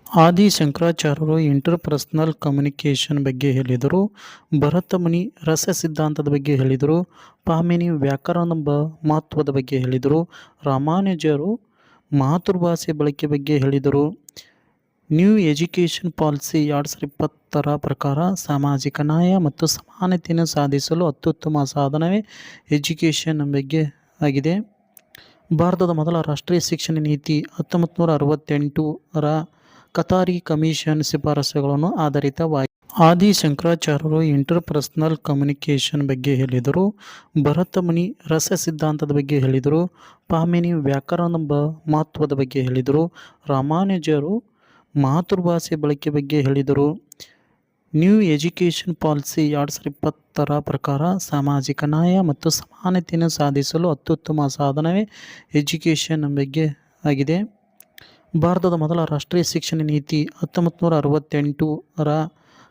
ಆದಿ ಶಂಕರಾಚಾರ್ಯರು interpersonal communication ಬಗ್ಗೆ ಹೇಳಿದರು. ಭರತ ಮುನಿ ರಸ ಸಿದ್ಧಾಂತದ ಬಗ್ಗೆ ಹೇಳಿದರು. ಪಾಮಿನಿ ವ್ಯಾಕರಣದ ಮಹತ್ವದ ಬಗ್ಗೆ ಹೇಳಿದರು. ರಾಮಾನುಜರು ಮಾತೃಭಾಷೆ ಬಳಕೆ ಬಗ್ಗೆ ಹೇಳಿದರು. ನ್ಯೂ ಎಜುಕೇಷನ್ ಪಾಲಿಸಿ 2020 ಪ್ರಕಾರ ಸಾಮಾಜಿಕ ನ್ಯಾಯ ಮತ್ತು ಸಮಾನತೆಯನ್ನು ಸಾಧಿಸಲು ಅತ್ಯುತ್ತಮ ಸಾಧನವೇ ಎಜುಕೇಷನ್ ಬಗ್ಗೆ ಆಗಿದೆ. ಭಾರತದ ಮೊದಲ ರಾಷ್ಟ್ರೀಯ ಶಿಕ್ಷಣ ನೀತಿ 1968ರ ಕತಾರಿ ಕಮಿಷನ್ ಶಿಫಾರಸುಗಳನ್ನು ಆಧರಿತವಾಗಿದೆ. ಆದಿ ಶಂಕರಾಚಾರ್ಯರು ಇಂಟರ್ಪರ್ಸನಲ್ ಕಮ್ಯುನಿಕೇಷನ್ ಬಗ್ಗೆ ಹೇಳಿದರು. ಭರತ ಮುನಿ ರಸ ಸಿದ್ಧಾಂತದ ಬಗ್ಗೆ ಹೇಳಿದರು. ಪಾಮಿನಿ ವ್ಯಾಕರಣದ ಮಹತ್ವದ ಬಗ್ಗೆ ಹೇಳಿದರು. ರಾಮಾನುಜರು ಮಾತೃಭಾಷೆ ಬಳಕೆ ಬಗ್ಗೆ ಹೇಳಿದರು. ನ್ಯೂ ಎಜುಕೇಷನ್ ಪಾಲಿಸಿ 2020ರ ಪ್ರಕಾರ ಸಾಮಾಜಿಕ ನ್ಯಾಯ ಮತ್ತು ಸಮಾನತೆಯನ್ನು ಸಾಧಿಸಲು ಅತ್ಯುತ್ತಮ ಸಾಧನವೇ ಎಜುಕೇಷನ್ ಬಗ್ಗೆ ಆಗಿದೆ. ಭಾರತದ ಮೊದಲ ರಾಷ್ಟ್ರೀಯ ಶಿಕ್ಷಣ ನೀತಿ 1968ರ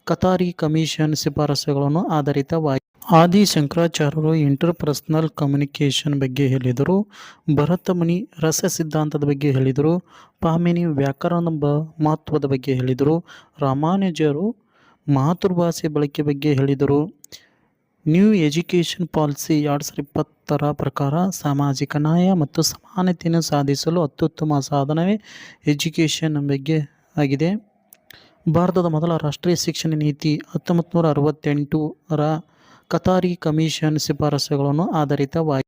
ಕತಾರಿ ಕಮಿಷನ್ ಶಿಫಾರಸುಗಳನ್ನು ಆಧರಿತವಾಗಿದೆ. ಆದಿ ಶಂಕರಾಚಾರ್ಯರು ಇಂಟರ್ಪರ್ಸನಲ್ ಕಮ್ಯುನಿಕೇಷನ್ ಬಗ್ಗೆ ಹೇಳಿದರು. ಭರತ ಮುನಿ ರಸ ಸಿದ್ಧಾಂತದ ಬಗ್ಗೆ ಹೇಳಿದರು. ಪಾಮಿನಿ ವ್ಯಾಕರಣದ ಮಹತ್ವದ ಬಗ್ಗೆ ಹೇಳಿದರು. ರಾಮಾನುಜರು ಮಾತೃಭಾಷೆ ಬಳಕೆ ಬಗ್ಗೆ ಹೇಳಿದರು. ನ್ಯೂ ಎಜುಕೇಷನ್ ಪಾಲಿಸಿ 2020ರ ಪ್ರಕಾರ ಸಾಮಾಜಿಕ ನ್ಯಾಯ ಮತ್ತು ಸಮಾನತೆಯನ್ನು ಸಾಧಿಸಲು ಅತ್ಯುತ್ತಮ ಸಾಧನವೇ ಎಜುಕೇಷನ್ ಬಗ್ಗೆ ಆಗಿದೆ. ಭಾರತದ ಮೊದಲ ರಾಷ್ಟ್ರೀಯ ಶಿಕ್ಷಣ ನೀತಿ 1968ರ ಕತಾರಿ ಕಮಿಷನ್ ಶಿಫಾರಸುಗಳನ್ನು ಆಧರಿತವಾಗಿದೆ.